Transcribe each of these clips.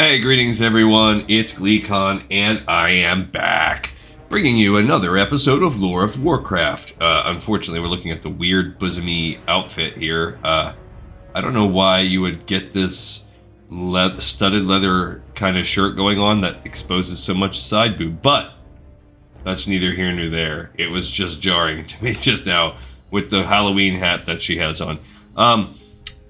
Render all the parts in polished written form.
Hey, greetings everyone, it's GleeCon, and I am back, bringing you another episode of Lore of Warcraft. Unfortunately, we're looking at the weird bosomy outfit here. I don't know why you would get this studded leather kind of shirt going on that exposes so much side boob, but that's neither here nor there. It was just jarring to me just now with the Halloween hat that she has on.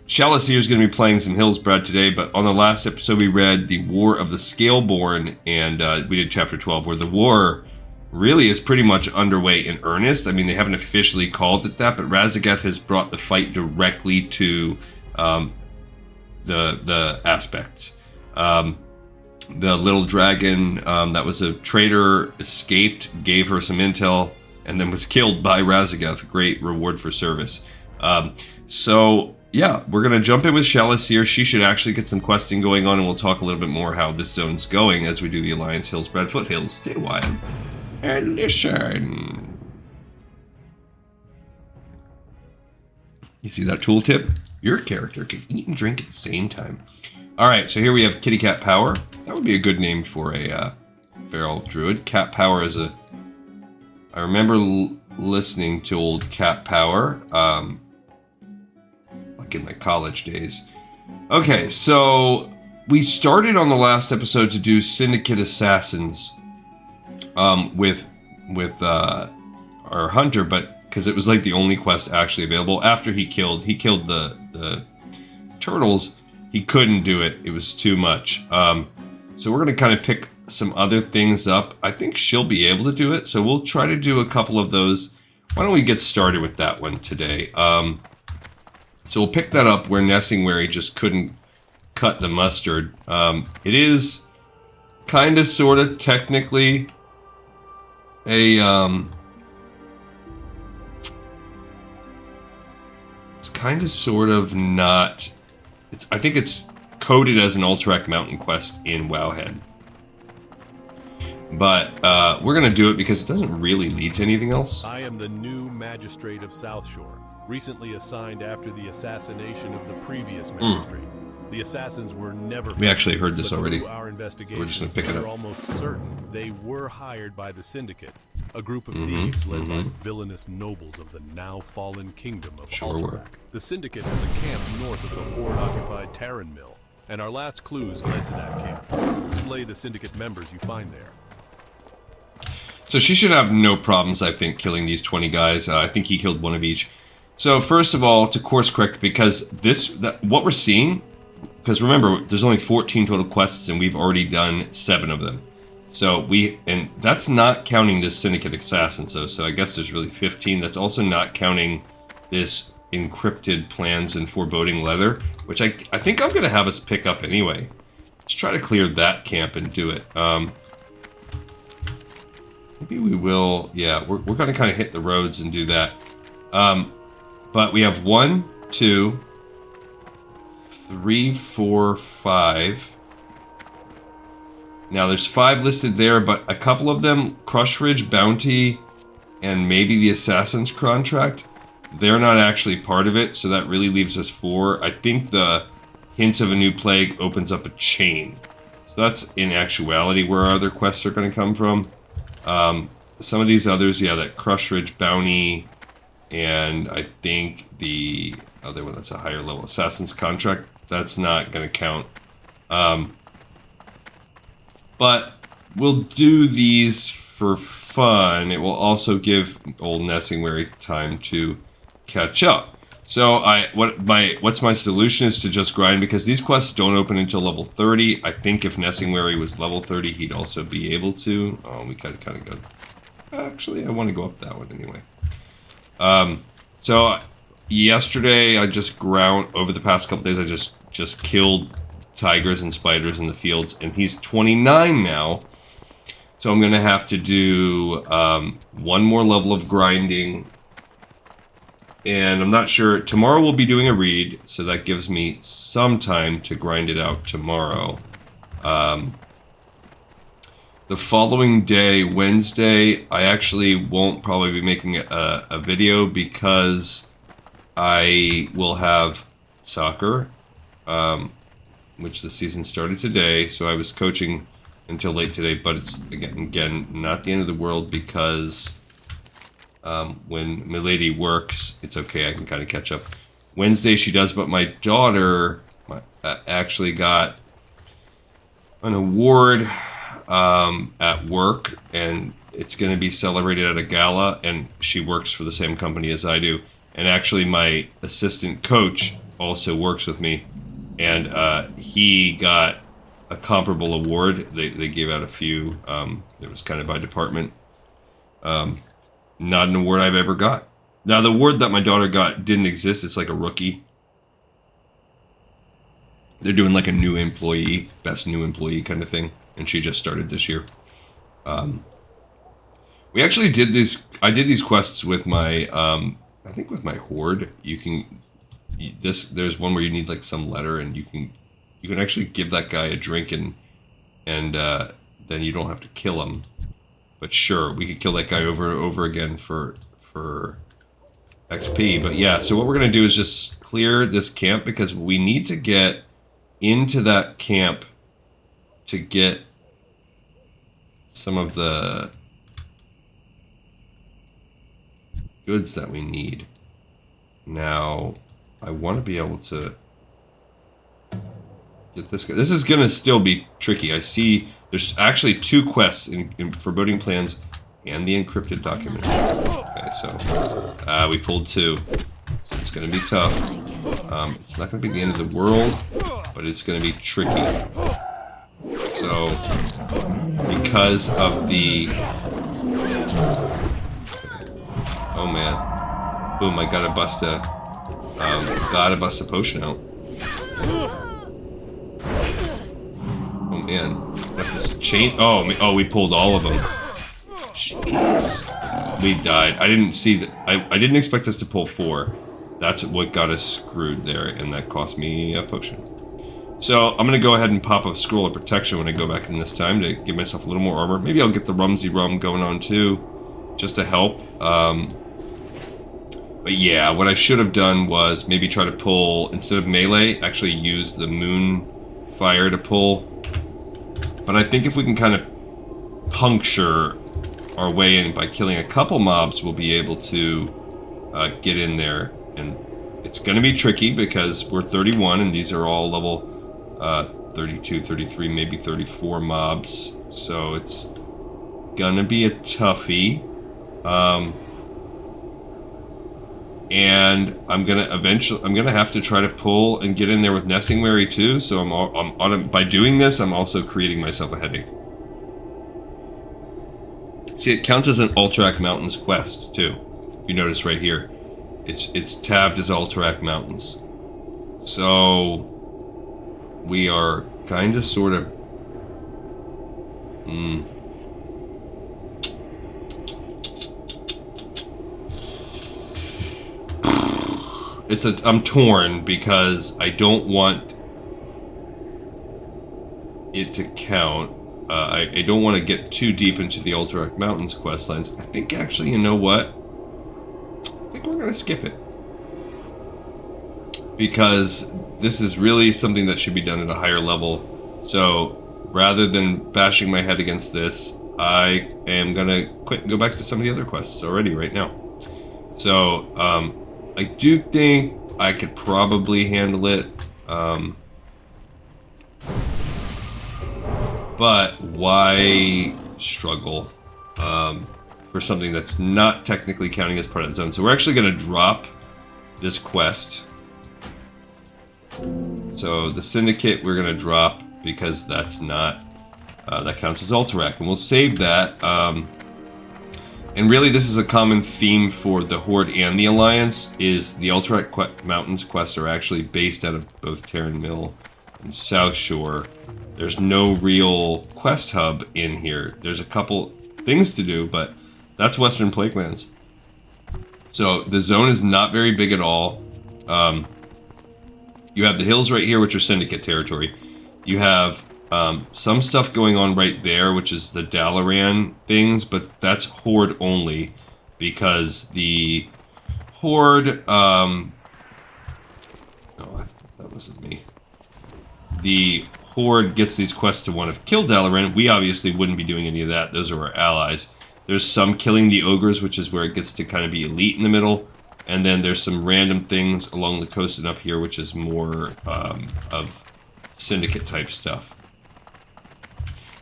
Chalice is going to be playing some Hillsbrad today, but on the last episode we read The War of the Scaleborn, and we did Chapter 12, where the war really is pretty much underway in earnest. I mean, they haven't officially called it that, but Razageth has brought the fight directly to the aspects. The little dragon that was a traitor escaped, gave her some intel, and then was killed by Razageth. Great reward for service. Yeah, we're going to jump in with Chalice here. She should actually get some questing going on, and we'll talk a little bit more how this zone's going as we do the Alliance Hillsbrad Foothills. Stay a while and listen. You see that tooltip? Your character can eat and drink at the same time. Alright, so here we have Kitty Cat Power. That would be a good name for a feral druid. Cat Power is a... I remember listening to old Cat Power. In my college days. Okay, so we started on the last episode to do Syndicate Assassins with our hunter, but because it was like the only quest actually available. After he killed the turtles, he couldn't do it. It was too much. So we're gonna kind of pick some other things up. I think she'll be able to do it, so we'll try to do a couple of those. Why don't we get started with that one today? So we'll pick that up where Nessingwary just couldn't cut the mustard. It is kind of, sort of, technically a, it's kind of, sort of not, I think it's coded as an Alterac Mountain quest in Wowhead. But we're going to do it because it doesn't really lead to anything else. I am the new magistrate of South Shore, recently assigned after the assassination of the previous magistrate. The assassins were never... We actually heard this already. Our investigation, we're just going to pick it up. We're almost certain they were hired by the Syndicate, a group of thieves led by villainous nobles of the now-fallen kingdom of Alterac. The Syndicate has a camp north of the Horde-occupied Terran Mill, and our last clues led to that camp. Slay the Syndicate members you find there. So she should have no problems, I think, killing these 20 guys. I think he killed one of each. So first of all, to course correct, because what we're seeing, because remember, there's only 14 total quests and we've already done 7 of them. So and that's not counting this Syndicate Assassin, so I guess there's really 15. That's also not counting this encrypted plans and foreboding leather, which I think I'm going to have us pick up anyway. Let's try to clear that camp and do it. Maybe we will, yeah, we're going to kind of hit the roads and do that. But we have 1, 2, 3, 4, 5. Now there's 5 listed there, but a couple of them, Crush Ridge, Bounty, and maybe the Assassin's Contract, they're not actually part of it, so that really leaves us 4. I think the Hints of a New Plague opens up a chain. So that's in actuality where our other quests are going to come from. Some of these others, yeah, that Crush Ridge, Bounty, and I think the other one that's a higher level, Assassin's Contract, that's not going to count. But we'll do these for fun. It will also give old Nessingwary time to catch up. So what's my solution is to just grind, because these quests don't open until level 30. I think if Nessingwary was level 30, he'd also be able to. Oh, we kind of go. Actually, I want to go up that one anyway. So yesterday I just over the past couple days I just killed tigers and spiders in the fields, and he's 29 now. So I'm gonna have to do 1 more level of grinding, and I'm not sure. Tomorrow we'll be doing a read, so that gives me some time to grind it out tomorrow. The following day, Wednesday, I actually won't probably be making a video because I will have soccer. which the season started today. So I was coaching until late today, but it's again not the end of the world because when my lady works, it's okay. I can kind of catch up. Wednesday she does, but my daughter actually got an award at work, and it's going to be celebrated at a gala, and she works for the same company as I do. And actually my assistant coach also works with me, and he got a comparable award. They gave out a few. It was kind of by department. Not an award I've ever got. Now, the award that my daughter got didn't exist. It's like a rookie. They're doing like a new employee, best new employee kind of thing, and she just started this year. We actually did this. I did these quests with my, I think with my horde. There's one where you need like some letter, and you can actually give that guy a drink, and then you don't have to kill him. But sure, we could kill that guy over and over again for XP. But yeah, so what we're gonna do is just clear this camp, because we need to get into that camp to get some of the goods that we need. Now, I want to be able to get this guy. This is gonna still be tricky. I see there's actually 2 quests in Foreboding Plans and the encrypted document. Okay, so we pulled 2, so it's gonna be tough. It's not gonna be the end of the world, but it's gonna be tricky. So because of the oh man, boom! I gotta bust a potion out. Oh man, that's chain. Oh, we pulled all of them. Jeez. We died. I didn't see that. I didn't expect us to pull 4. That's what got us screwed there, and that cost me a potion. So I'm gonna go ahead and pop a scroll of protection when I go back in this time to give myself a little more armor. Maybe I'll get the Rumsy Rum going on too, just to help. But yeah, what I should have done was maybe try to pull, instead of melee, actually use the moon fire to pull. But I think if we can kind of puncture our way in by killing a couple mobs, we'll be able to get in there. And it's going to be tricky because we're 31 and these are all level 32, 33, maybe 34 mobs. So it's going to be a toughie. And I'm gonna have to try to pull and get in there with Nestingwary too. So by doing this, I'm also creating myself a headache. See, it counts as an Alterac Mountains quest too. If you notice right here, it's tabbed as Alterac Mountains. So we are kind of sort of. I'm torn because I don't want it to count. I don't want to get too deep into the Alterac Mountains quest lines. I think actually, you know what? I think we're gonna skip it. Because this is really something that should be done at a higher level. So rather than bashing my head against this, I am gonna quit and go back to some of the other quests already right now. So, I do think I could probably handle it, but why struggle for something that's not technically counting as part of the zone? So we're actually going to drop this quest. So the Syndicate we're going to drop because that's not, that counts as Alterac, and we'll save that. And really, this is a common theme for the Horde and the Alliance, is the Alterac Mountains quests are actually based out of both Terran Mill and South Shore. There's no real quest hub in here. There's a couple things to do, but that's Western Plaguelands. So the zone is not very big at all. You have the hills right here, which are Syndicate territory. You have some stuff going on right there, which is the Dalaran things, but that's Horde only, because the Horde, oh, that wasn't me. the Horde gets these quests to want to kill Dalaran. We obviously wouldn't be doing any of that. Those are our allies. There's some killing the ogres, which is where it gets to kind of be elite in the middle. And then there's some random things along the coast and up here, which is more of syndicate type stuff.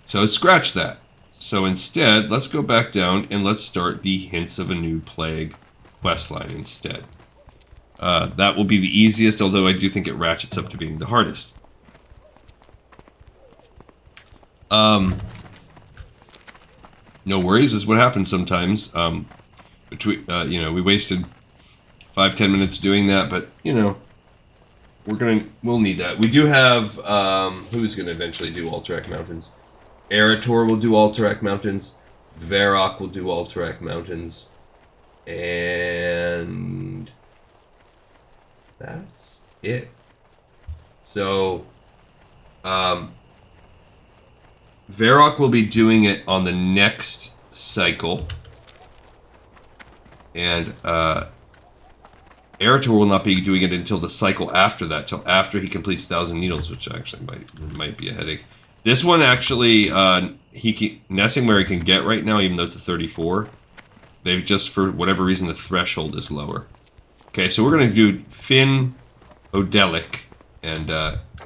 So scratch that. So instead, let's go back down and let's start the Hints of a New Plague questline instead. That will be the easiest, although I do think it ratchets up to being the hardest. No worries is what happens sometimes. We wasted 5-10 minutes doing that, but we'll need that. We do have who's gonna eventually do Alterac Mountains. Eretor will do Alterac Mountains. Varrock will do Alterac Mountains, and that's it. So, Varrock will be doing it on the next cycle, and Eretor will not be doing it until the cycle after that, till after he completes 1,000 Needles, which actually might be a headache. This one actually, Nessing where he can get right now, even though it's a 34. They've just, for whatever reason, the threshold is lower. Okay, so we're going to do Finn Odelic, and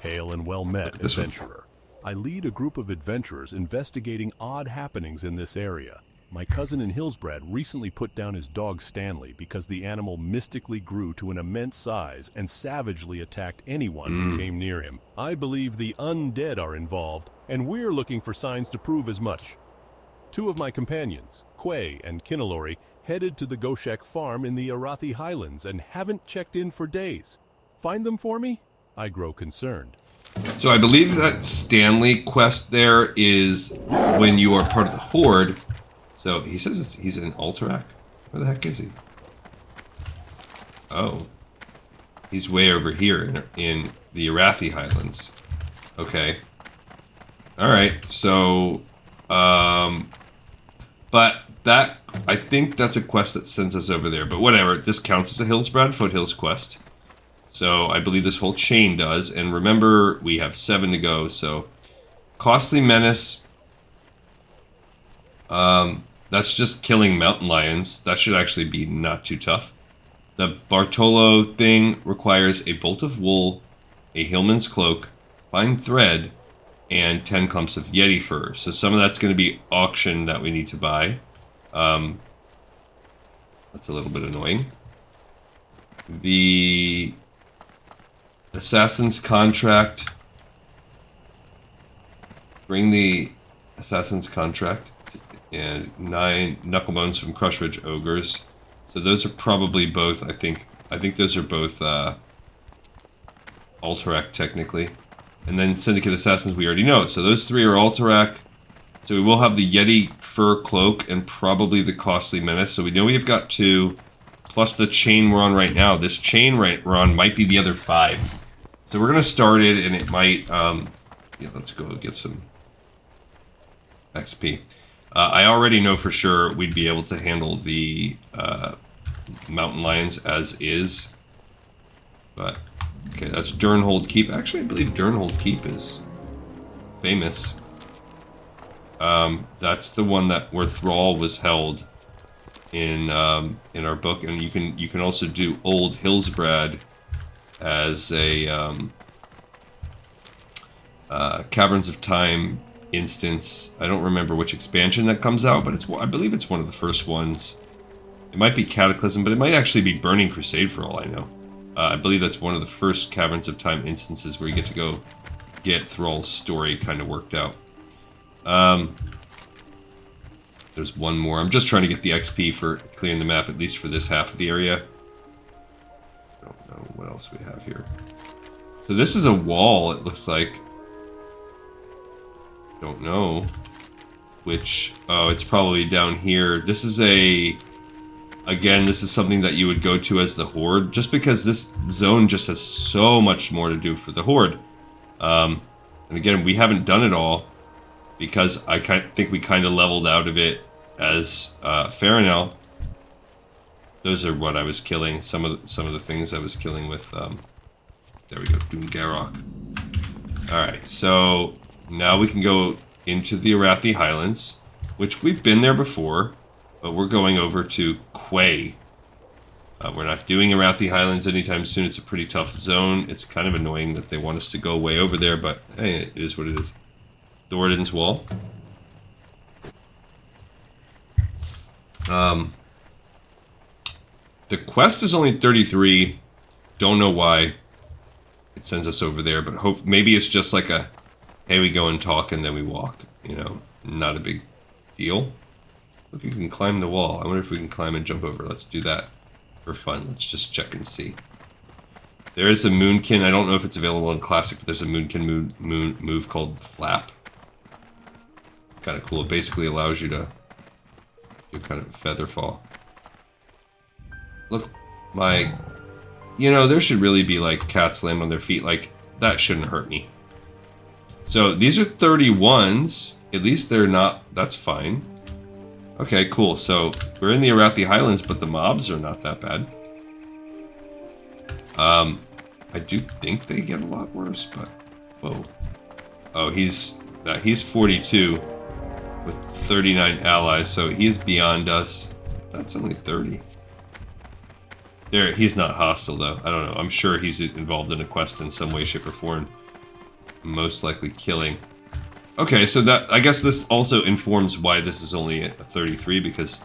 Hail and well met, adventurer. I lead a group of adventurers investigating odd happenings in this area. My cousin in Hillsbrad recently put down his dog Stanley because the animal mystically grew to an immense size and savagely attacked anyone who came near him. I believe the undead are involved, and we're looking for signs to prove as much. Two of my companions, Quay and Kinalori, headed to the Goshek farm in the Arathi Highlands and haven't checked in for days. Find them for me? I grow concerned. So I believe that Stanley quest there is when you are part of the Horde. So he says he's in Alterac. Where the heck is he? Oh. He's way over here in the Arathi Highlands. Okay. Alright, so... but that... I think that's a quest that sends us over there. But whatever, this counts as a Hillsbrad Foothills quest. So I believe this whole chain does. And remember, we have 7 to go, so... Costly Menace... that's just killing mountain lions. That should actually be not too tough. The Bartolo thing requires a bolt of wool, a hillman's cloak, fine thread, and 10 clumps of yeti fur. So some of that's going to be auction that we need to buy. That's a little bit annoying. The Assassin's Contract. Bring the Assassin's Contract. And 9 Knucklebones from Crushridge Ogres. So those are probably both, I think those are both Alterac technically. And then Syndicate Assassins we already know. So those 3 are Alterac. So we will have the Yeti Fur Cloak and probably the Costly Menace. So we know we've got 2, plus the chain we're on right now. This chain we're on might be the other 5. So we're going to start it, and it might, yeah, let's go get some XP. I already know for sure we'd be able to handle the mountain lions as is. But, okay, that's Durnhold Keep. Actually, I believe Durnhold Keep is famous. That's the one where Thrall was held in our book, and you can also do Old Hillsbrad as a Caverns of Time instance. I don't remember which expansion that comes out, but I believe it's one of the first ones. It might be Cataclysm, but it might actually be Burning Crusade for all I know. I believe that's one of the first Caverns of Time instances where you get to go get Thrall's story kind of worked out. There's one more. I'm just trying to get the XP for clearing the map, at least for this half of the area. I don't know what else we have here. So this is a wall, it looks like. Don't know which. Oh, it's probably down here. This is again, this is something that you would go to as the Horde, just because this zone just has so much more to do for the Horde. And again, we haven't done it all because I think we kind of leveled out of it as Farinel. Those are what I was killing. Some of the things I was killing with. There we go, Doom Garrock. Alright, so now we can go into the Arathi Highlands, which we've been there before, but we're going over to Quay. We're not doing Arathi Highlands anytime soon. It's a pretty tough zone. It's kind of annoying that they want us to go way over there, but hey, it is what it is. Thoradin's Wall. The quest is only 33. Don't know why it sends us over there, but maybe it's just like a, hey, we go and talk and then we walk. You know, not a big deal. Look, you can climb the wall. I wonder if we can climb and jump over. Let's do that for fun. Let's just check and see. There is a Moonkin. I don't know if it's available in Classic, but there's a Moonkin move called Flap. Kind of cool. It basically allows you to do kind of a feather fall. Look, you know, there should really be like cats land on their feet. Like, that shouldn't hurt me. So these are 31s. At least they're not, that's fine. Okay, cool. So we're in the Arathi Highlands, but the mobs are not that bad. I do think they get a lot worse, but whoa. Oh, he's 42 with 39 allies, so he's beyond us. That's only 30. There, he's not hostile though. I don't know. I'm sure he's involved in a quest in some way, shape, or form. Most likely killing. Okay, so that, I guess this also informs why this is only a 33, because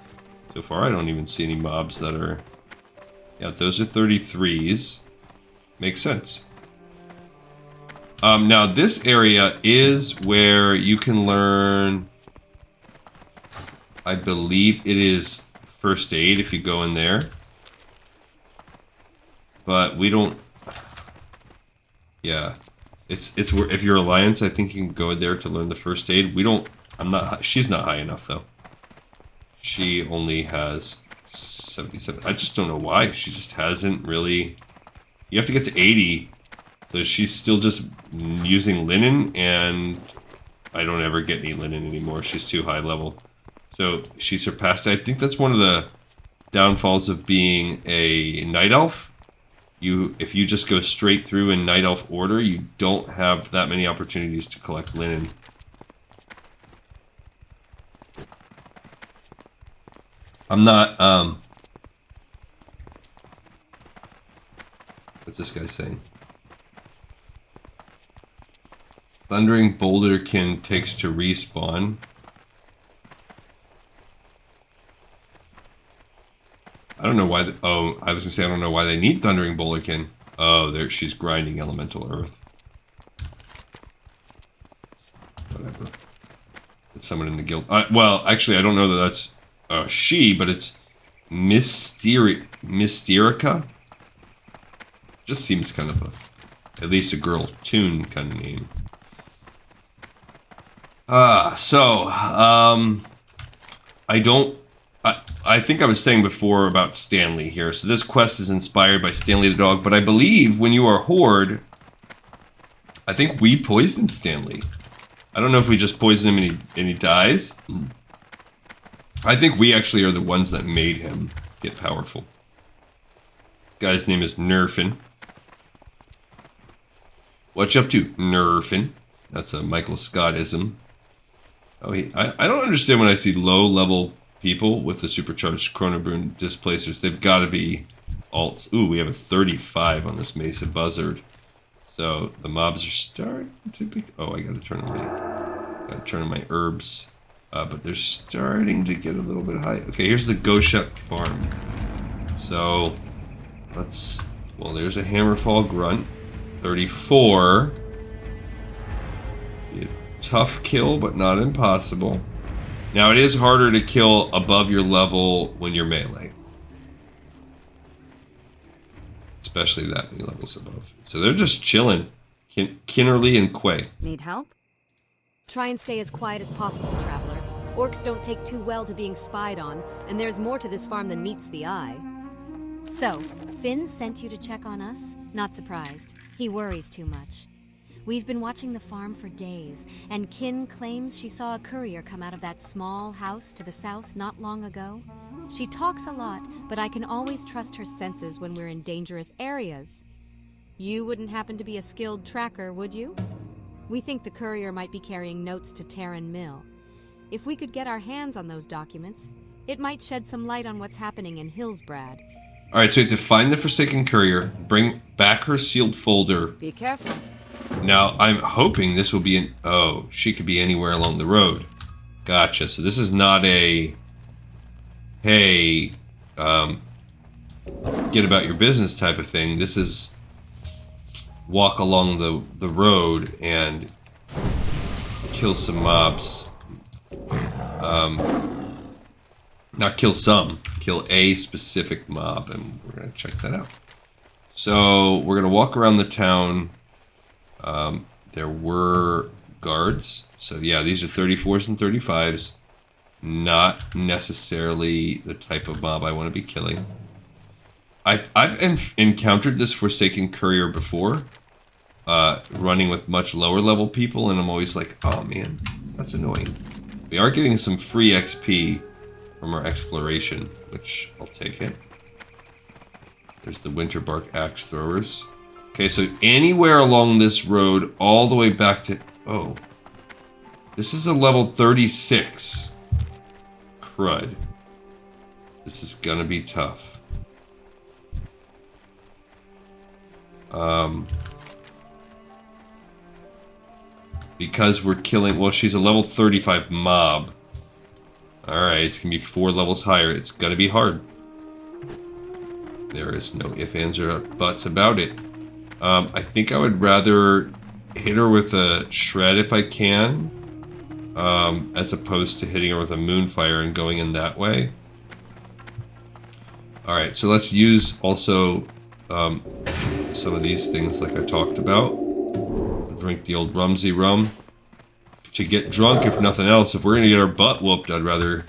so far I don't even see any mobs that are... Yeah, those are 33s. Makes sense. Now this area is where you can learn... I believe it is first aid if you go in there. But we don't... Yeah. It's where, if you're Alliance, I think you can go in there to learn the first aid. We don't... she's not high enough, though. She only has 77. I just don't know why. She just hasn't really... You have to get to 80. So she's still just using linen, and I don't ever get any linen anymore. She's too high level. So she surpassed it. I think that's one of the downfalls of being a Night Elf. If you just go straight through in Night Elf order, you don't have that many opportunities to collect linen. I'm not, what's this guy saying? Thundering Boulderkin takes to respawn. I don't know why. Oh, I was gonna say I don't know why they need Thundering Boulderkin. Oh, there she's grinding Elemental Earth. Whatever. It's someone in the guild. Well, actually, I don't know that that's she, but it's Mysterica. Just seems kind of at least a girl tune kind of name. I think I was saying before about Stanley here. So this quest is inspired by Stanley the dog, but I believe when you are Horde, I think we poisoned Stanley. I don't know if we just poisoned him and he dies. I think we actually are the ones that made him get powerful. Guy's name is Nerfin. What you up to, Nerfin? That's a Michael Scottism. Oh, I don't understand when I see low-level people with the supercharged Chronobrune displacers. They've got to be alts. Ooh, we have a 35 on this Mesa Buzzard. So the mobs are starting to be... Oh, I got to turn on my herbs. But they're starting to get a little bit high. Okay, here's the Goshek farm. So let's... Well, there's a Hammerfall Grunt. 34. Be a tough kill, but not impossible. Now, it is harder to kill above your level when you're melee. Especially that many levels above. So they're just chilling. Kinnerly and Quay. Need help? Try and stay as quiet as possible, traveler. Orcs don't take too well to being spied on, and there's more to this farm than meets the eye. So, Finn sent you to check on us? Not surprised. He worries too much. We've been watching the farm for days, and Kin claims she saw a courier come out of that small house to the south not long ago. She talks a lot, but I can always trust her senses when we're in dangerous areas. You wouldn't happen to be a skilled tracker, would you? We think the courier might be carrying notes to Terran Mill. If we could get our hands on those documents, it might shed some light on what's happening in Hillsbrad. Alright, so we have to find the Forsaken Courier, bring back her sealed folder. Be careful. Now, I'm hoping this will be an... Oh, she could be anywhere along the road. Gotcha. So this is not a... Hey, get about your business type of thing. This is... Walk along the road and kill some mobs. Not kill some. Kill a specific mob, and we're going to check that out. So, we're going to walk around the town. There were guards. So, yeah, these are 34s and 35s. Not necessarily the type of mob I want to be killing. I've encountered this Forsaken Courier before. Running with much lower level people, and I'm always like, oh man, that's annoying. We are getting some free XP from our exploration, which I'll take it. There's the Winterbark Axe Throwers. Okay, so anywhere along this road, all the way back to... Oh. This is a level 36. Crud. This is gonna be tough. Because we're killing... Well, she's a level 35 mob. Alright, it's gonna be 4 levels higher. It's gonna be hard. There is no ifs, ands, or buts about it. I think I would rather hit her with a shred if I can. As opposed to hitting her with a moonfire and going in that way. Alright, so let's use also some of these things like I talked about. Drink the old Rumsey rum to get drunk, if nothing else. If we're gonna get our butt whooped, I'd rather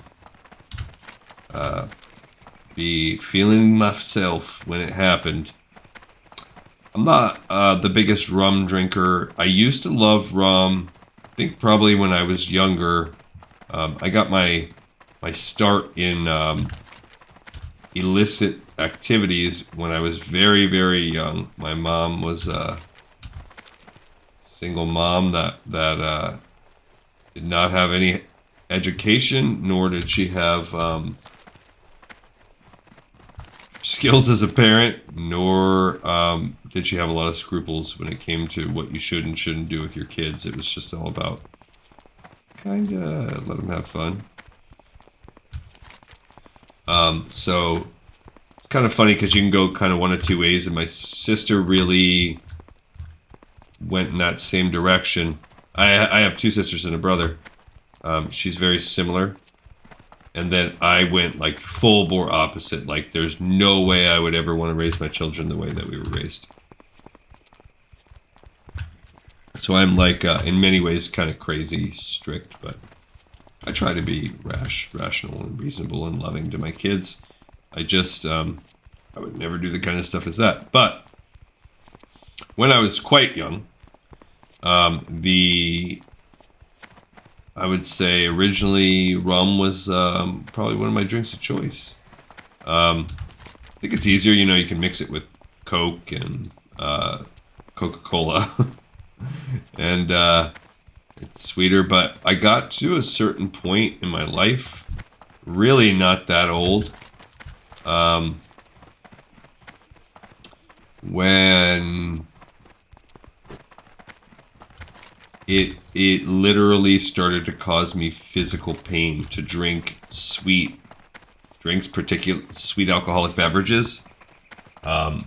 be feeling myself when it happened. I'm not the biggest rum drinker. I used to love rum. I think probably when I was younger. I got my start in illicit activities when I was very, very young. My mom was single mom that did not have any education, nor did she have skills as a parent, nor did she have a lot of scruples when it came to what you should and shouldn't do with your kids. It was just all about kinda let them have fun. So it's kind of funny because you can go kind of one of two ways, and my sister really went in that same direction. I have 2 sisters and a brother. She's very similar. And then I went like full bore opposite. Like there's no way I would ever want to raise my children the way that we were raised. So I'm like, in many ways, kind of crazy strict, but I try to be rational and reasonable and loving to my kids. I just, I would never do the kind of stuff as that. But when I was quite young, I would say originally rum was probably one of my drinks of choice. I think it's easier, you know, you can mix it with Coke and Coca-Cola. And it's sweeter, but I got to a certain point in my life, really not that old, when it literally started to cause me physical pain to drink sweet drinks, particularly sweet alcoholic beverages. I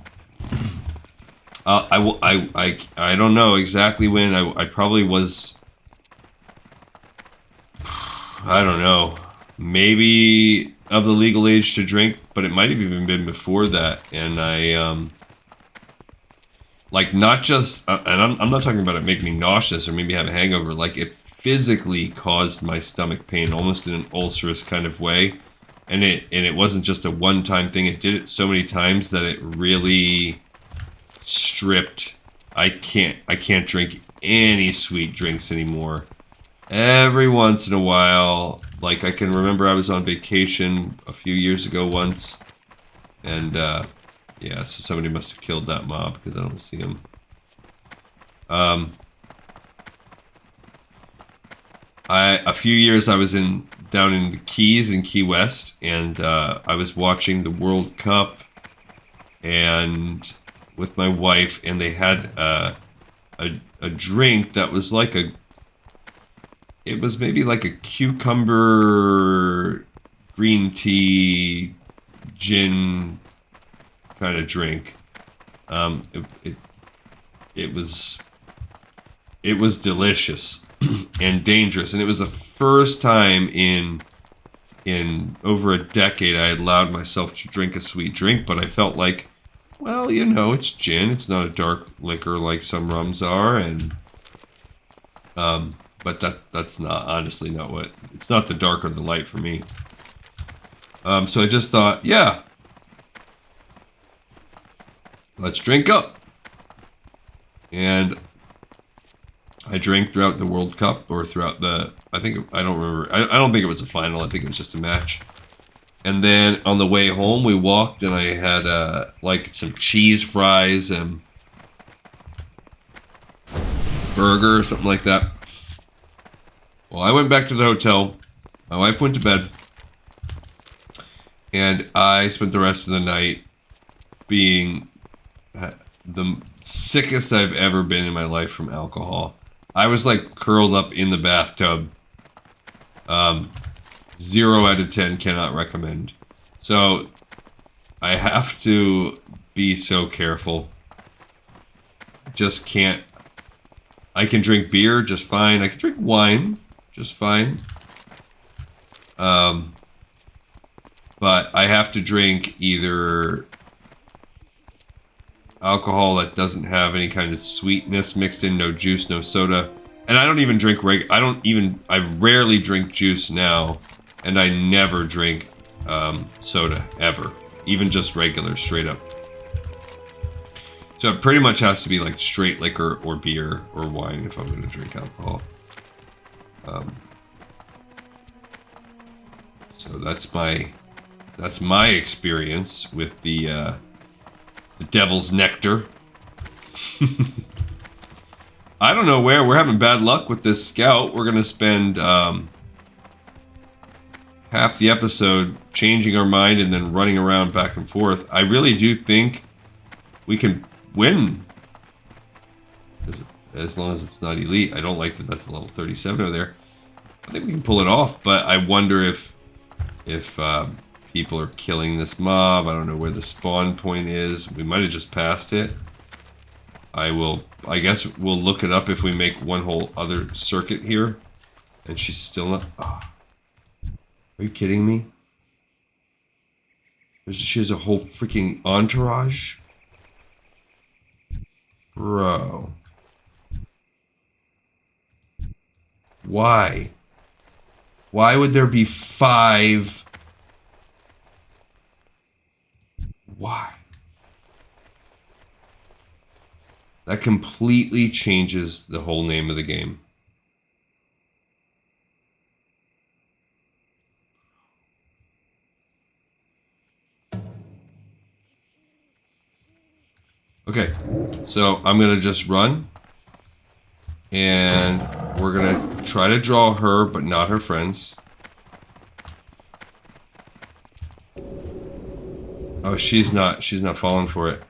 don't know exactly when. I probably was, I don't know, maybe of the legal age to drink, but it might have even been before that. And I like not just, and I'm not talking about it making me nauseous or maybe have a hangover. Like it physically caused my stomach pain, almost in an ulcerous kind of way. And it wasn't just a one-time thing. It did it so many times that it really stripped. I can't drink any sweet drinks anymore. Every once in a while, like I can remember I was on vacation a few years ago once, and yeah, so somebody must have killed that mob because I don't see him. A few years I was down in the Keys in Key West, and I was watching the World Cup and with my wife, and they had a drink that was like it was maybe like a cucumber green tea gin kind of drink. It was delicious and dangerous, and it was the first time in over a decade I had allowed myself to drink a sweet drink, but I felt like, well, you know, it's gin, it's not a dark liquor like some rums are, and but that's not, honestly, not what, it's not the dark or the light for me. So I just thought, yeah, let's drink up. And I drank throughout the World Cup, or throughout the, I don't remember, I don't think it was a final, I think it was just a match. And then on the way home, we walked, and I had like some cheese fries and burger or something like that. Well, I went back to the hotel. My wife went to bed, and I spent the rest of the night being the sickest I've ever been in my life from alcohol. I was like curled up in the bathtub. 0 out of 10 cannot recommend. So I have to be so careful. Just can't. I can drink beer just fine. I can drink wine just fine. But I have to drink either alcohol that doesn't have any kind of sweetness mixed in, no juice, no soda. And I don't even drink I rarely drink juice now, and I never drink soda, ever. Even just regular, straight up. So it pretty much has to be like straight liquor or beer or wine if I'm going to drink alcohol. So that's my experience with the devil's nectar. I don't know where. We're having bad luck with this scout. We're going to spend half the episode changing our mind and then running around back and forth. I really do think we can win. As long as it's not elite. I don't like that that's a level 37 over there. I think we can pull it off, but I wonder if people are killing this mob. I don't know where the spawn point is. We might have just passed it. I guess we'll look it up if we make one whole other circuit here. And she's still not... Oh. Are you kidding me? She has a whole freaking entourage? Bro. Why? Why would there be 5? Why? That completely changes the whole name of the game. Okay, so I'm gonna just run, and we're gonna try to draw her, but not her friends. Oh, she's not falling for it.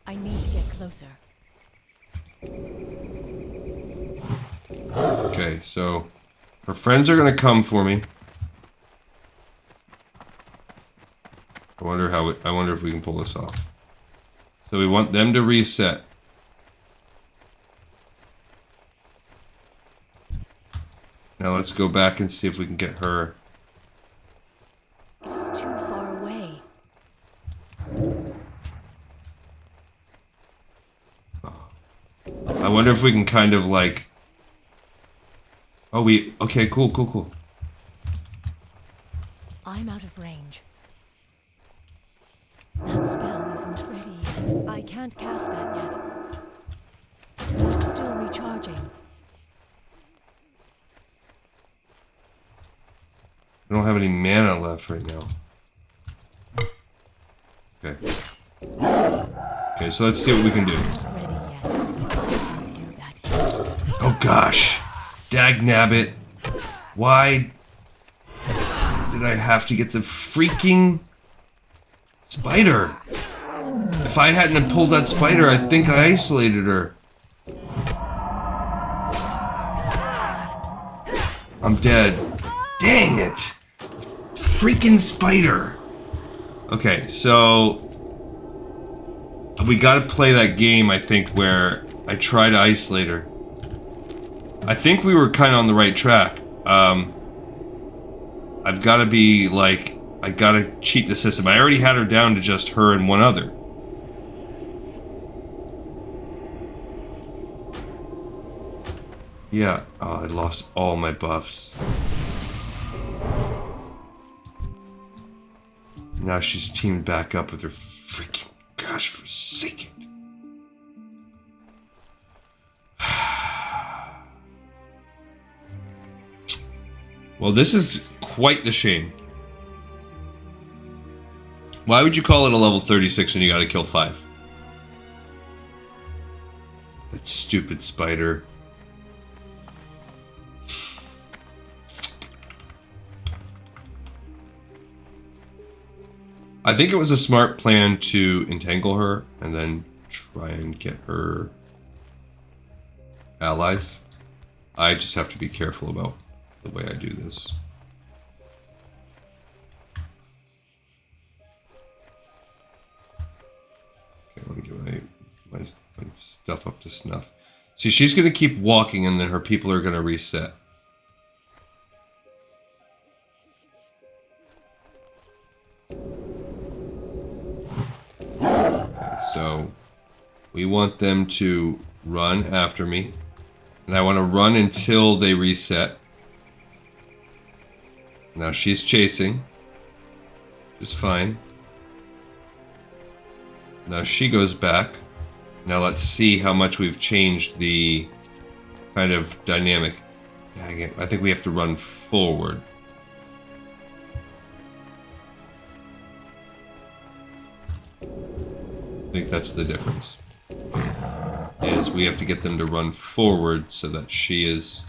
I need to get closer. Okay, so her friends are gonna come for me. I wonder if we can pull this off. So we want them to reset. Now let's go back and see if we can get her. It is too far away. I wonder if we can kind of like... Oh, okay, cool. I'm out of range. That spell isn't ready yet. I can't cast that yet. It's still recharging. I don't have any mana left right now. Okay. Okay, so let's see what we can do. Oh gosh. Dagnabbit. Why did I have to get the freaking spider? If I hadn't have pulled that spider, I think I isolated her. I'm dead. Dang it! Freaking spider! Okay, so we gotta play that game, I think, where I try to isolate her. I think we were kind of on the right track. I've got to be, like, I gotta cheat the system. I already had her down to just her and one other. Yeah, oh, I lost all my buffs. Now she's teamed back up with her freaking gosh forsaken. Well, this is quite the shame. Why would you call it a level 36 when you gotta kill 5? That stupid spider. I think it was a smart plan to entangle her and then try and get her allies. I just have to be careful about the way I do this. Okay, let me get my stuff up to snuff. See, she's going to keep walking and then her people are going to reset. Okay, so we want them to run after me. And I want to run until they reset. Now she's chasing. Just fine. Now she goes back. Now let's see how much we've changed the kind of dynamic. Dang it. I think we have to run forward. I think that's the difference. Is we have to get them to run forward so that she is...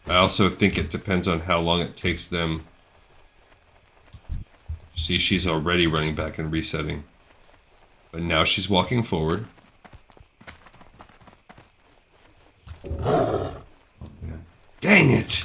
I also think it depends on how long it takes them. See, she's already running back and resetting. But now she's walking forward. Oh, man. Dang it!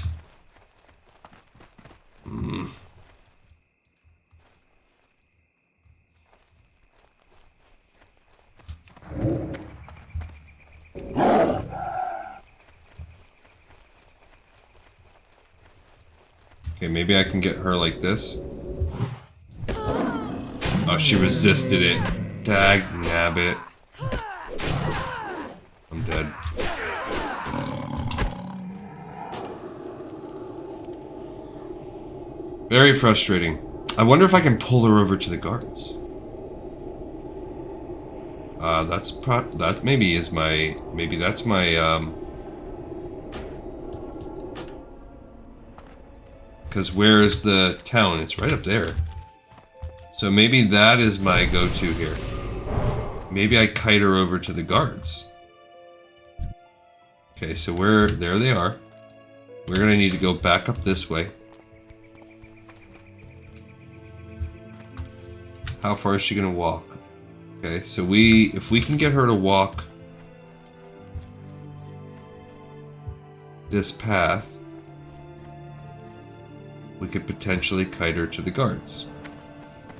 Okay, maybe I can get her like this. Oh, she resisted it. Dag nabbit. I'm dead. Very frustrating. I wonder if I can pull her over to the guards. That maybe is my, maybe that's my, because where is the town? It's right up there. So maybe that is my go-to here. Maybe I kite her over to the guards. Okay, so there they are. We're gonna need to go back up this way. How far is she gonna walk? Okay, so if we can get her to walk this path, we could potentially kite her to the guards.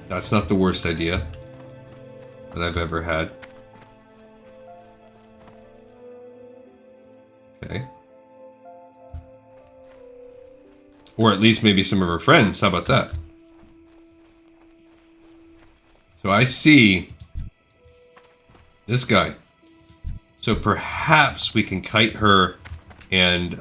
That's not the worst idea that I've ever had. Okay. Or at least maybe some of her friends. How about that? So I see this guy. So perhaps we can kite her and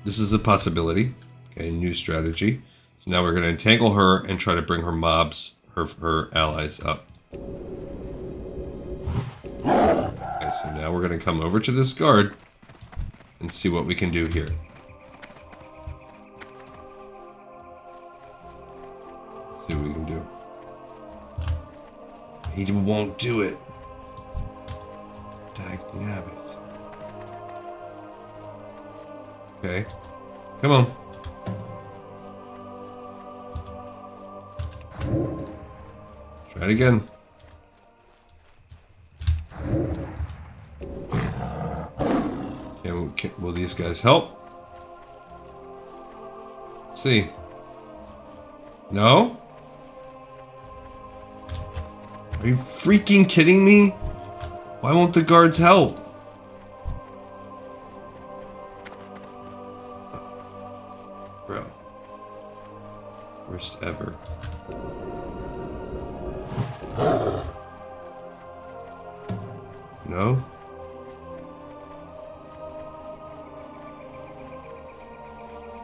this is a possibility. Okay, new strategy. So now we're going to entangle her and try to bring her mobs, her allies up. Okay, so now we're going to come over to this guard. and see what we can do here. See what we can do. He won't do it. Dagnabbit. Okay. Come on. Try it again. Okay, will these guys help? Let's see. No? Are you freaking kidding me? Why won't the guards help? Bro. Worst ever. No?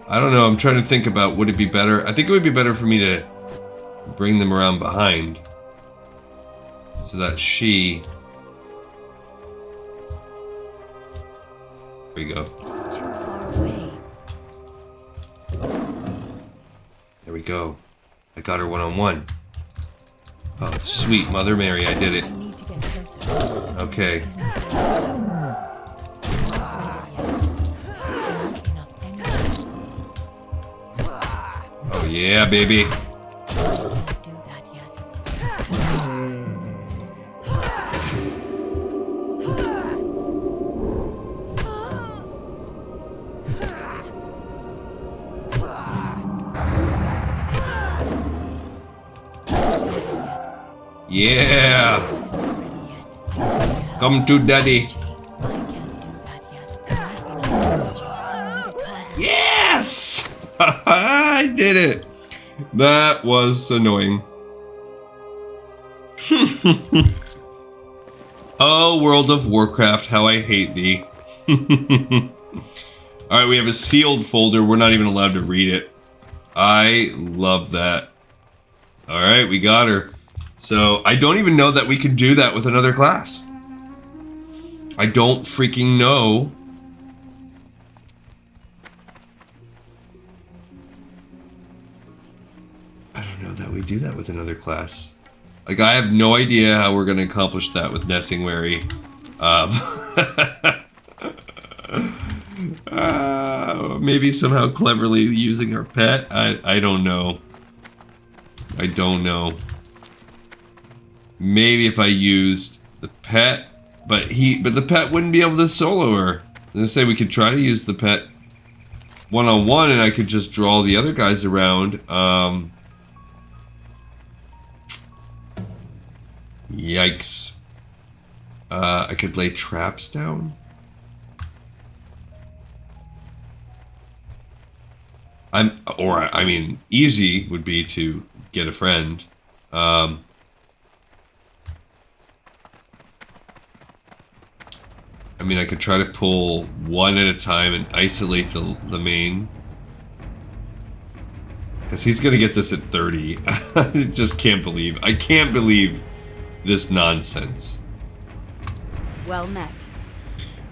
I don't know. I'm trying to think about, would it be better? I think it would be better for me to bring them around behind. So that she... There we go. It's too far away. There we go. I got her one-on-one. Oh, sweet Mother Mary, I did it. I need to get closer. Okay. Oh yeah, baby. Can't do that yet. Yeah. Come to daddy. Yes! I did it. That was annoying. Oh, World of Warcraft, how I hate thee. Alright, we have a sealed folder. We're not even allowed to read it. I love that. Alright, we got her. So, I don't even know that we could do that with another class. I don't freaking know. I don't know that we do that with another class. Like, I have no idea how we're going to accomplish that with Nessingwary. Maybe somehow cleverly using our pet. I don't know. I don't know. Maybe if I used the pet, but the pet wouldn't be able to solo her. Let's say we could try to use the pet one-on-one, and I could just draw the other guys around. Yikes. I could lay traps down. I mean, easy would be to get a friend. I mean, I could try to pull one at a time and isolate the main. Because he's going to get this at 30. I just can't believe. I can't believe this nonsense. Well met.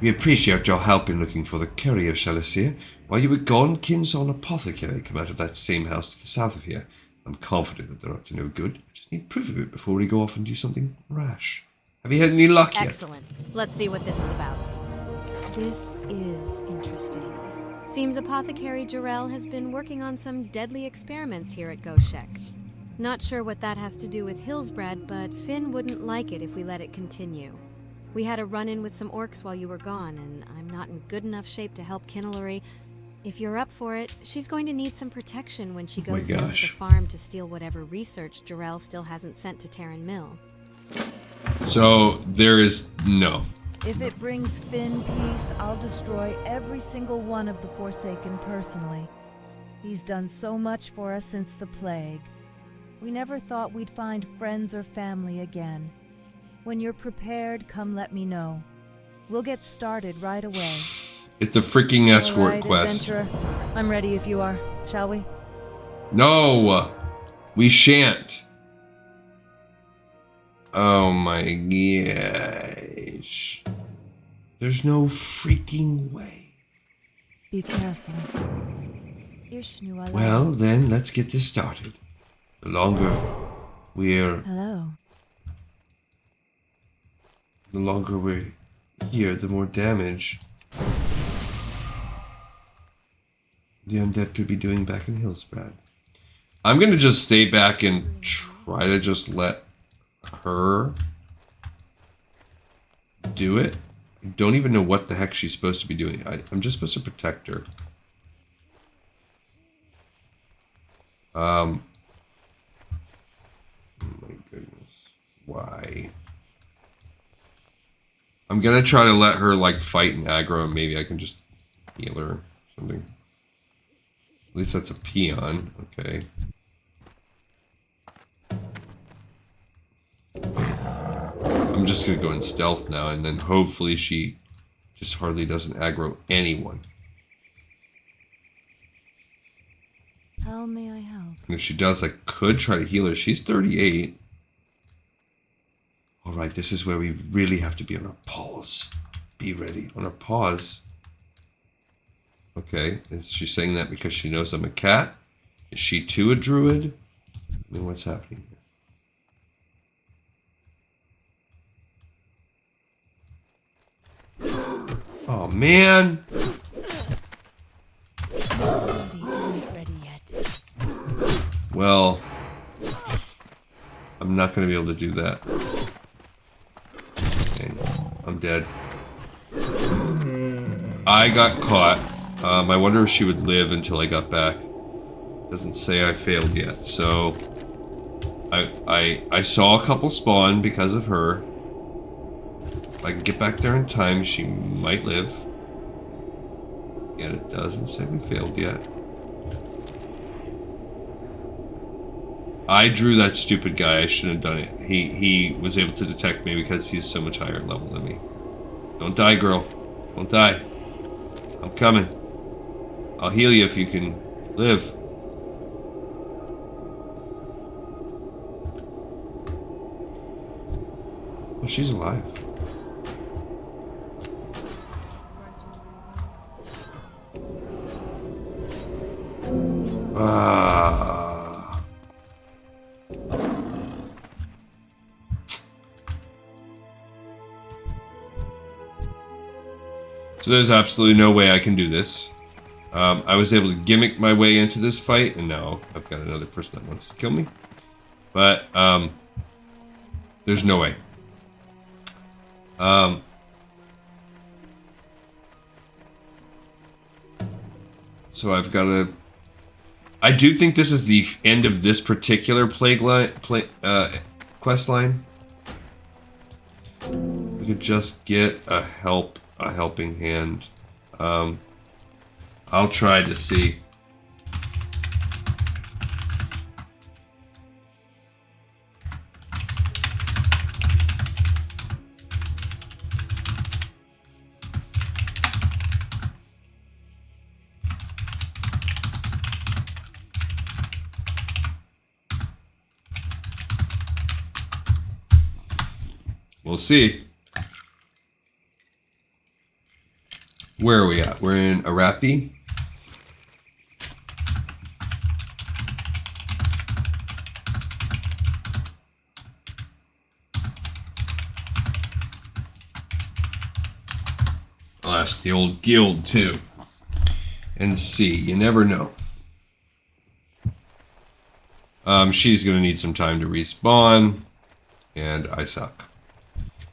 We appreciate your help in looking for the courier, Chalicia. While you were gone, Kinson Apothecary came out of that same house to the south of here. I'm confident that they're up to no good. I just need proof of it before we go off and do something rash. Have you had any luck yet? Excellent. Let's see what this is about. This is interesting. Seems Apothecary Jarrell has been working on some deadly experiments here at Goshek. Not sure what that has to do with Hillsbrad, but Finn wouldn't like it if we let it continue. We had a run-in with some orcs while you were gone, and I'm not in good enough shape to help Kinnelary. If you're up for it, she's going to need some protection when she goes down to the farm to steal whatever research Jarrell still hasn't sent to Terran Mill. So, there is no. If it brings Finn peace, I'll destroy every single one of the Forsaken personally. He's done so much for us since the plague. We never thought we'd find friends or family again. When you're prepared, come let me know. We'll get started right away. It's a freaking escort right, quest. Adventurer. I'm ready if you are. Shall we? No! We shan't. Oh my gosh. There's no freaking way. Be careful. Ishnu allow. Well, then, let's get this started. The longer we're Hello. here, the more damage the undead could be doing back in Hillsbrad. I'm gonna just stay back and try to just let her do it. I don't even know what the heck she's supposed to be doing. I'm just supposed to protect her. Oh my goodness. Why? I'm gonna try to let her, like, fight and aggro, and maybe I can just heal her or something. At least that's a peon. Okay. I'm just gonna go in stealth now, and then hopefully she just hardly doesn't aggro anyone. How may I help? And if she does, I could try to heal her. She's 38. Alright, this is where we really have to be on our paws. Be ready. On our paws. Okay, is she saying that because she knows I'm a cat? Is she too a druid? I mean, what's happening here? Oh, man! Body isn't ready yet. Well, I'm not going to be able to do that. Okay, I'm dead. I got caught. I wonder if she would live until I got back. Doesn't say I failed yet, so I saw a couple spawn because of her. If I can get back there in time, she might live. And it doesn't say we failed yet. I drew that stupid guy. I shouldn't have done it. He was able to detect me because he's so much higher level than me. Don't die, girl. Don't die. I'm coming. I'll heal you if you can live. Oh, she's alive. Ah. So there's absolutely no way I can do this. I was able to gimmick my way into this fight, and now I've got another person that wants to kill me. But, there's no way. So I've got to... I do think this is the end of this particular quest line. We could just get a helping hand. I'll try to see. We'll see. Where are we at? We're in Arathi. I'll ask the old guild too. And see. You never know. She's gonna need some time to respawn. And I suck.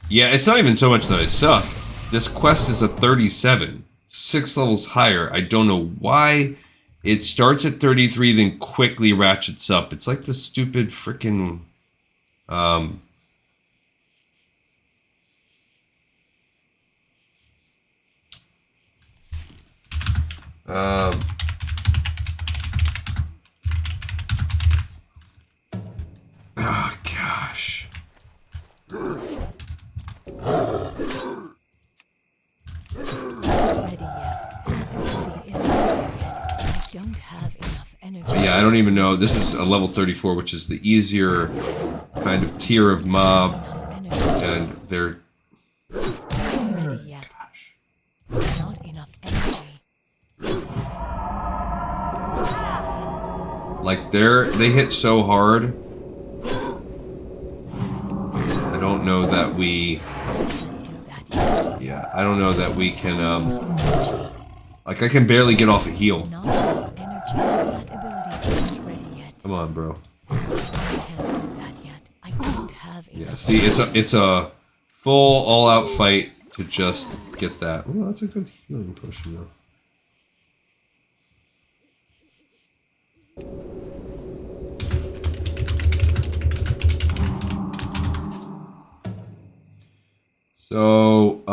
Yeah, it's not even so much that I suck. This quest is a 37. 6 levels higher. I don't know why. It starts at 33, then quickly ratchets up. It's like the stupid frickin' oh, gosh. Ready yet. Body isn't ready yet. I don't have enough energy. Yeah, I don't even know. This is a level 34, which is the easier kind of tier of mob. And they're... Ready yet. Gosh. Not enough energy. Like, they hit so hard. I don't know that we... Yeah, I don't know that we can, like, I can barely get off a heal. Not enough energy. That ability isn't ready yet. Come on, bro. I can't do that yet. I don't have enough. Yeah, see, it's a full, all-out fight to just get that. Oh, that's a good healing potion, though. So,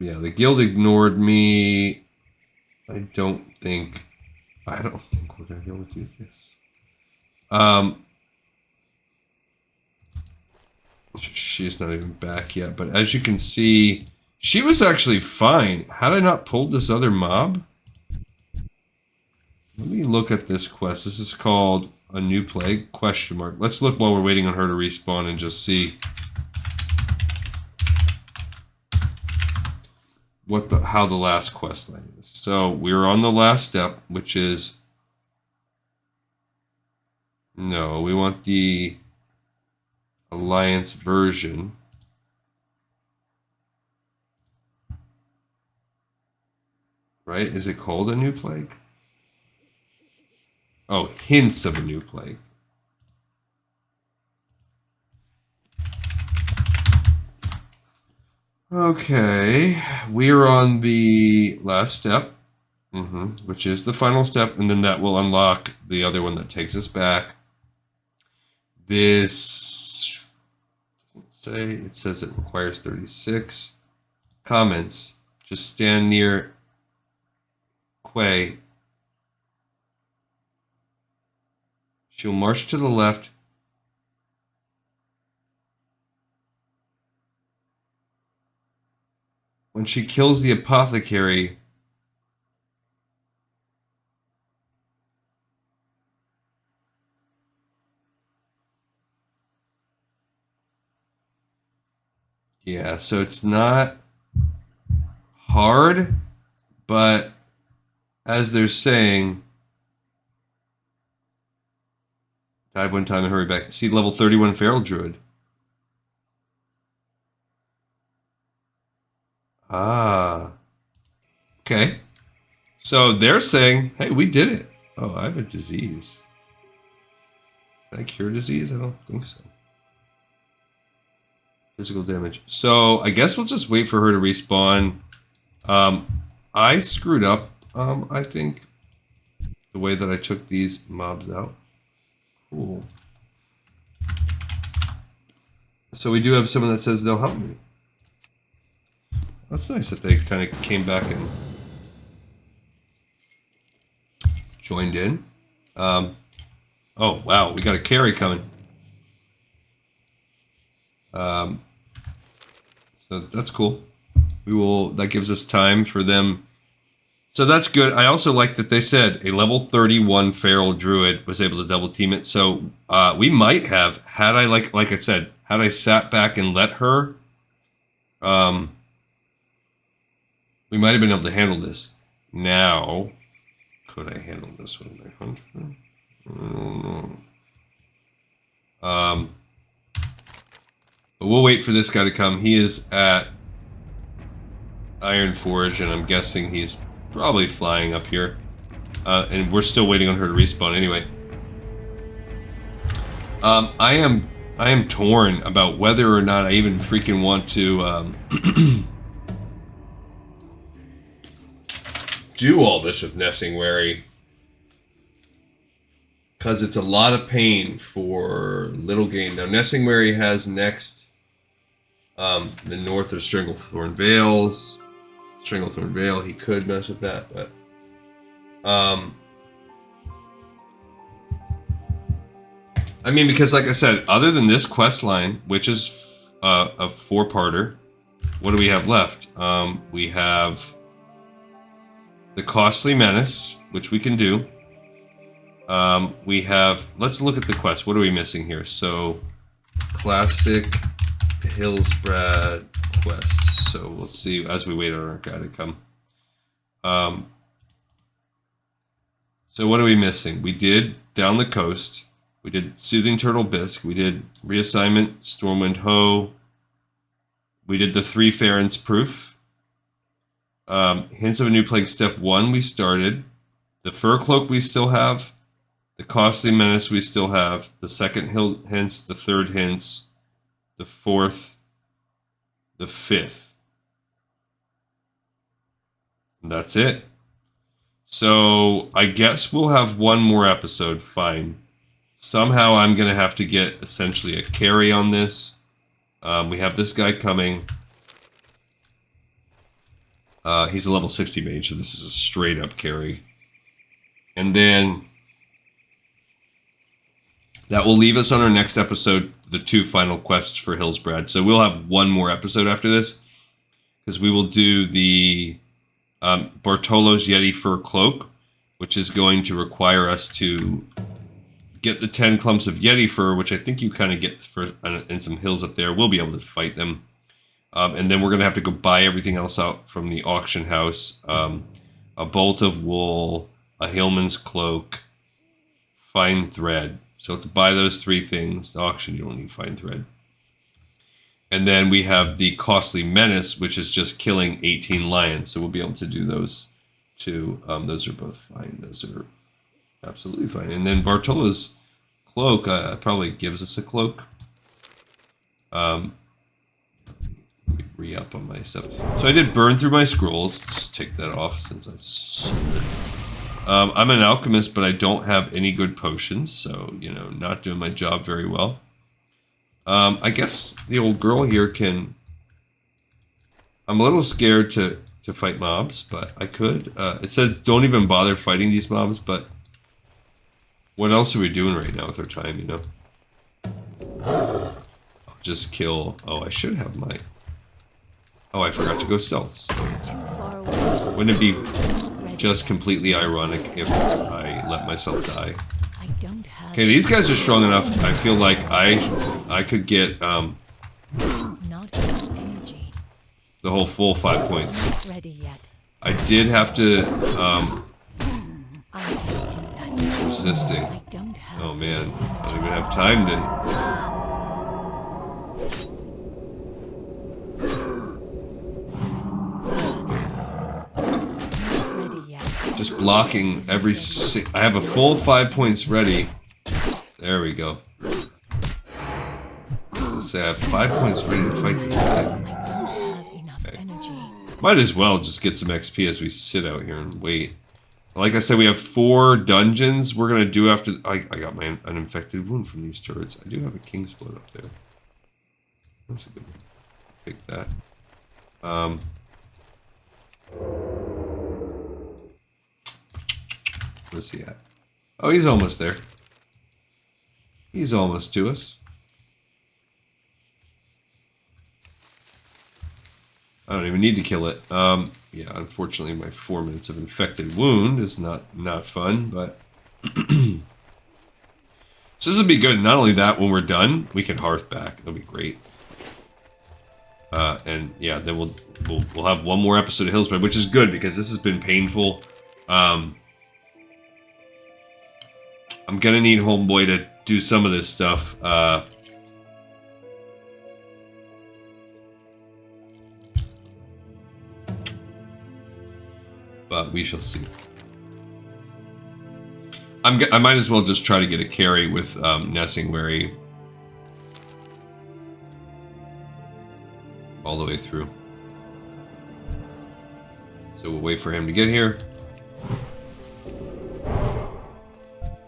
yeah, the guild ignored me. I don't think we're gonna be able to do this. She's not even back yet, but as you can see, she was actually fine. Had I not pulled this other mob? Let me look at this quest. This is called A New Plague? Question mark. Let's look while we're waiting on her to respawn and just see how the last quest line is. So we're on the last step, which is no, we want the Alliance version. Right? Is it called A New Plague? Oh, hints of a new plague. Okay, we're on the last step, which is the final step, and then that will unlock the other one that takes us back. This doesn't say, it says it requires 36 comments. Just stand near Quay. She'll march to the left. When she kills the apothecary, yeah, so it's not hard, but as they're saying, died one time and hurry back. See, level 31 Feral Druid. Ah. Okay. So they're saying, hey, we did it. Oh, I have a disease. Can I cure disease? I don't think so. Physical damage. So I guess we'll just wait for her to respawn. I screwed up, I think, the way that I took these mobs out. Cool. So we do have someone that says they'll help me. That's nice that they kind of came back and joined in. Oh, wow, we got a carry coming. So that's cool. That gives us time for them. So that's good. I also like that they said a level 31 Feral Druid was able to double team it. So we might have, had I, like I said, had I sat back and let her, we might have been able to handle this. Now, could I handle this with my 100? I don't know. But we'll wait for this guy to come. He is at Iron Forge, and I'm guessing he's probably flying up here. And we're still waiting on her to respawn anyway. I am torn about whether or not I even freaking want to do all this with Nessingwary, because it's a lot of pain for little gain. Now Nessingwary has next the north of Stranglethorn Vales. Stranglethorn Vale, he could mess with that, but I mean, because like I said, other than this quest line, which is a 4-parter, what do we have left? We have the Costly Menace, which we can do. We have, let's look at the quest. What are we missing here? So, classic Hillsbrad quests. So let's see as we wait on our guy to come. So what are we missing? We did down the coast. We did Soothing Turtle Bisque. We did Reassignment, Stormwind Hoe. We did the 3 Farron's Proof. Hints of a New Plague Step 1 we started. The Fur Cloak we still have. The Costly Menace we still have. The second hints, the third hints, the fourth, the fifth. And that's it. So I guess we'll have one more episode, fine. Somehow I'm going to have to get essentially a carry on this. We have this guy coming. He's a level 60 mage, so this is a straight up carry. And then that will leave us on our next episode, the 2 final quests for Hillsbrad. So we'll have one more episode after this, because we will do the Bartolo's Yeti Fur Cloak, which is going to require us to get the 10 clumps of Yeti fur, which I think you kind of get in some hills up there. We'll be able to fight them. And then we're going to have to go buy everything else out from the auction house. A bolt of wool, a hillman's cloak, fine thread. So to buy those 3 things, the auction, you don't need fine thread. And then we have the Costly Menace, which is just killing 18 lions. So we'll be able to do those 2. Those are both fine. Those are absolutely fine. And then Bartolo's cloak probably gives us a cloak. Let me re-up on my stuff. So I did burn through my scrolls. Just take that off since I sold it. I'm an alchemist, but I don't have any good potions. So, you know, not doing my job very well. I guess the old girl here can... I'm a little scared to fight mobs, but I could. It says don't even bother fighting these mobs, but... What else are we doing right now with our time, you know? I'll just kill... Oh, I should have my... Oh, I forgot to go stealth. So. Wouldn't it be just completely ironic if I let myself die? Okay, these guys are strong enough. I feel like I could get the whole full 5 points. I did have to resisting. Oh man, I don't even have time to. Just blocking every. I have a full 5 points ready. There we go. Say I have 5 points ready to fight this guy. Okay. Might as well just get some XP as we sit out here and wait. Like I said, we have 4 dungeons we're gonna do after. I got my uninfected wound from these turrets. I do have a king's blood up there. That's a good one. Pick that. Where's he at? Oh, he's almost there. He's almost to us. I don't even need to kill it. Yeah, unfortunately, my 4 minutes of infected wound is not fun, but so this would be good. Not only that, when we're done, we can hearth back. That'll be great. And yeah, then we'll have one more episode of Hillsbrad, which is good because this has been painful. I'm gonna need Homeboy to do some of this stuff. But we shall see. I might as well just try to get a carry with Nessingwary all the way through. So we'll wait for him to get here.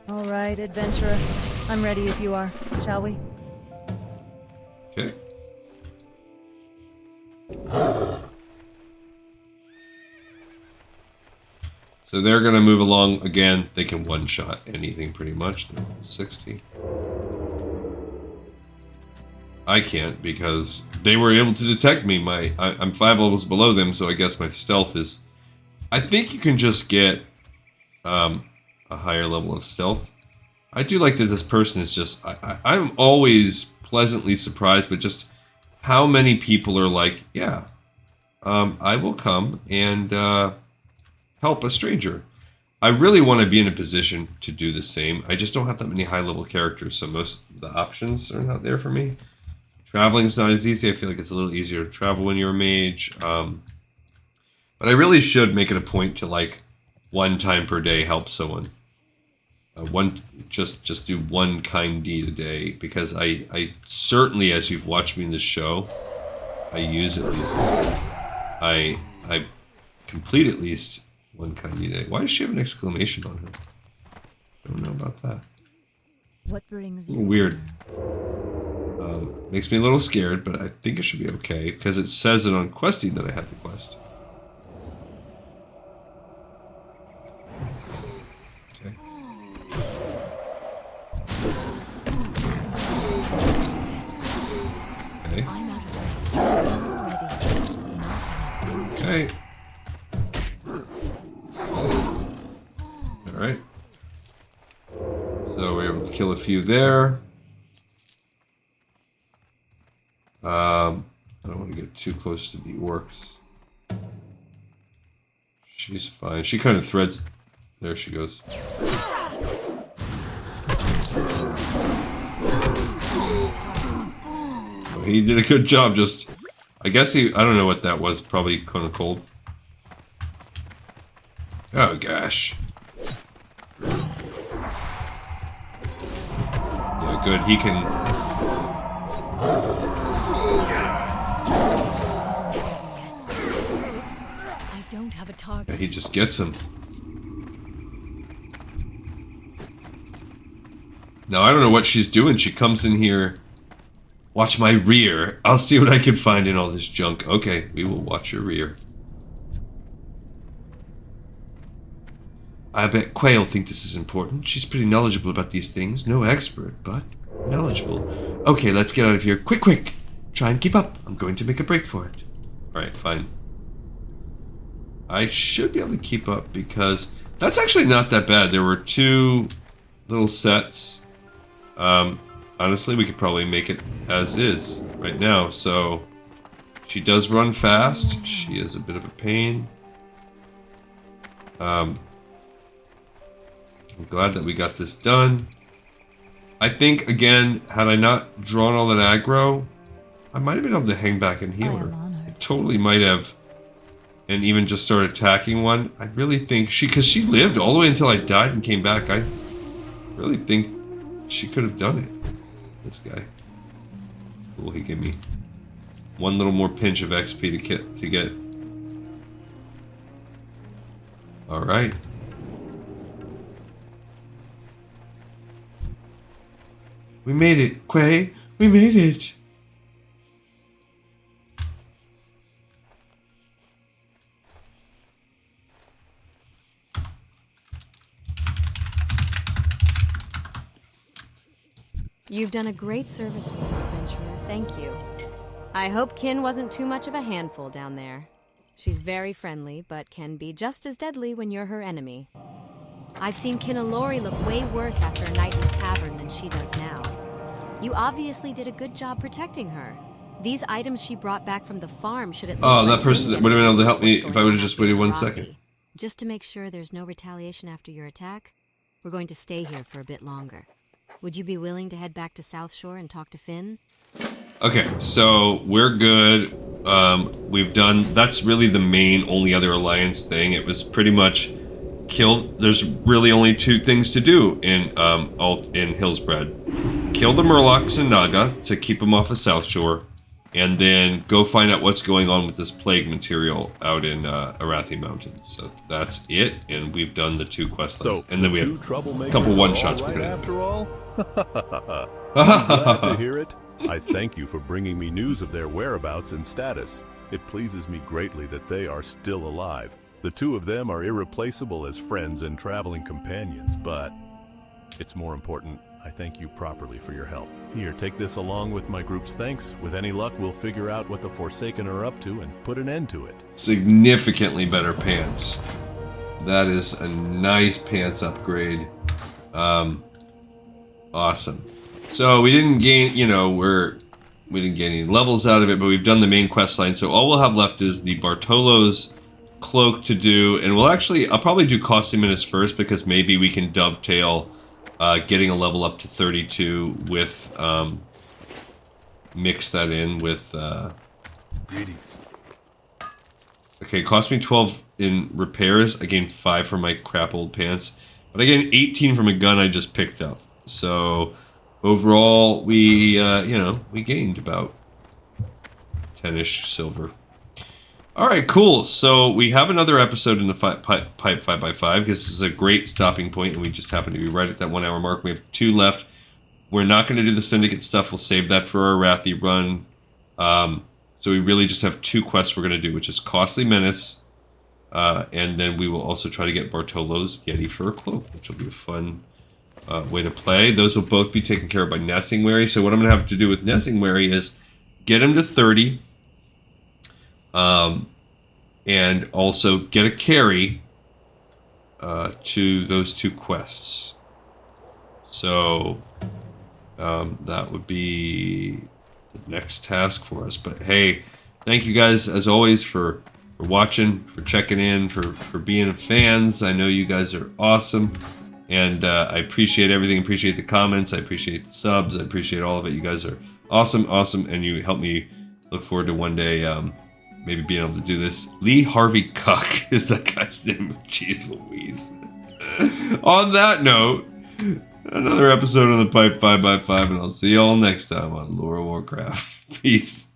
All right, adventurer. I'm ready if you are. Shall we? Okay. So they're going to move along again. They can one-shot anything pretty much. They're 60. I can't because they were able to detect me. I'm 5 levels below them, so I guess my stealth is... I think you can just get a higher level of stealth. I do like that this person is just... I'm always pleasantly surprised, but just how many people are like, yeah, I will come and... help a stranger. I really want to be in a position to do the same. I just don't have that many high-level characters, so most of the options are not there for me. Traveling's not as easy. I feel like it's a little easier to travel when you're a mage. But I really should make it a point to, like, 1 time per day help someone. Just do one kind deed a day, because I certainly, as you've watched me in this show, I use at least, I complete at least one kind deed a day. Why does she have an exclamation on her? I don't know about that. What brings you? Weird. Makes me a little scared, but I think it should be okay because it says it on questing that I have the quest. Okay. Okay. Alright. So we're able to kill a few there. I don't want to get too close to the orcs. She's fine. She kind of threads. There she goes. Oh, he did a good job. Just, I guess I don't know what that was. Probably kind of cold. Oh gosh. Yeah, good. He can. Yeah, he just gets him. Now, I don't know what she's doing. She comes in here. Watch my rear. I'll see what I can find in all this junk. Okay, we will watch your rear. I bet Quay'll think this is important. She's pretty knowledgeable about these things. No expert, but knowledgeable. Okay, let's get out of here. Quick, quick! Try and keep up. I'm going to make a break for it. Alright, fine. I should be able to keep up because that's actually not that bad. There were 2 little sets. Honestly, we could probably make it as is right now. So she does run fast. She is a bit of a pain. I'm glad that we got this done. I think, again, had I not drawn all that aggro, I might have been able to hang back and heal her. I totally might have. And even just start attacking one. I really think because she lived all the way until I died and came back. I really think she could have done it. This guy. Cool, he gave me 1 little more pinch of XP to get. Alright. We made it, Quay. We made it. You've done a great service for this adventurer. Thank you. I hope Kin wasn't too much of a handful down there. She's very friendly, but can be just as deadly when you're her enemy. I've seen Kinalori look way worse after a night in the tavern than she does now. You obviously did a good job protecting her. These items she brought back from the farm should at least... Oh, that person that would have been able to help me if I would have just waited 1 second. Just to make sure there's no retaliation after your attack, we're going to stay here for a bit longer. Would you be willing to head back to South Shore and talk to Finn? Okay, so we're good. We've done... That's really the main only other alliance thing. It was pretty much killed... There's really only 2 things to do in Hillsbrad. Kill the Murlocs and Naga to keep them off of South Shore, and then go find out what's going on with this plague material out in Arathi Mountains. So that's it, and we've done the 2 quest lines. And then we have a couple one-shots we're gonna after all? I'm glad to hear it. I thank you for bringing me news of their whereabouts and status. It pleases me greatly that they are still alive. The 2 of them are irreplaceable as friends and traveling companions, but it's more important I thank you properly for your help. Here, take this along with my group's thanks. With any luck, we'll figure out what the Forsaken are up to and put an end to it. Significantly better pants. That is a nice pants upgrade. Awesome. So we didn't gain, we didn't gain any levels out of it, but we've done the main quest line. So all we'll have left is the Bartolo's cloak to do, and I'll probably do costly menace first because maybe we can dovetail getting a level up to 32 with mix that in with Greetings. okay, it cost me 12 in repairs. I gained 5 from my crap old pants, but I gained 18 from a gun I just picked up. So overall we we gained about 10ish silver. Alright, cool. So we have another episode in the pipe 5x5 because this is a great stopping point, and we just happen to be right at that 1 hour mark. We have 2 left. We're not going to do the syndicate stuff. We'll save that for our Wrathy run. So we really just have 2 quests we're going to do, which is Costly Menace, and then we will also try to get Bartolo's Yeti Fur Cloak, which will be a fun way to play. Those will both be taken care of by Nessingwary. So what I'm going to have to do with Nessingwary is get him to 30, and also get a carry to those 2 quests. So that would be the next task for us. But hey, thank you guys as always for watching, for checking in, for being fans. I know you guys are awesome, and I appreciate everything. Appreciate the comments. I appreciate the subs. I appreciate all of it. You guys are awesome, and you help me look forward to one day maybe being able to do this. Lee Harvey Cuck is that guy's name. Jeez Louise. On that note, another episode on the Pipe 5x5, and I'll see you all next time on Lore of Warcraft. Peace.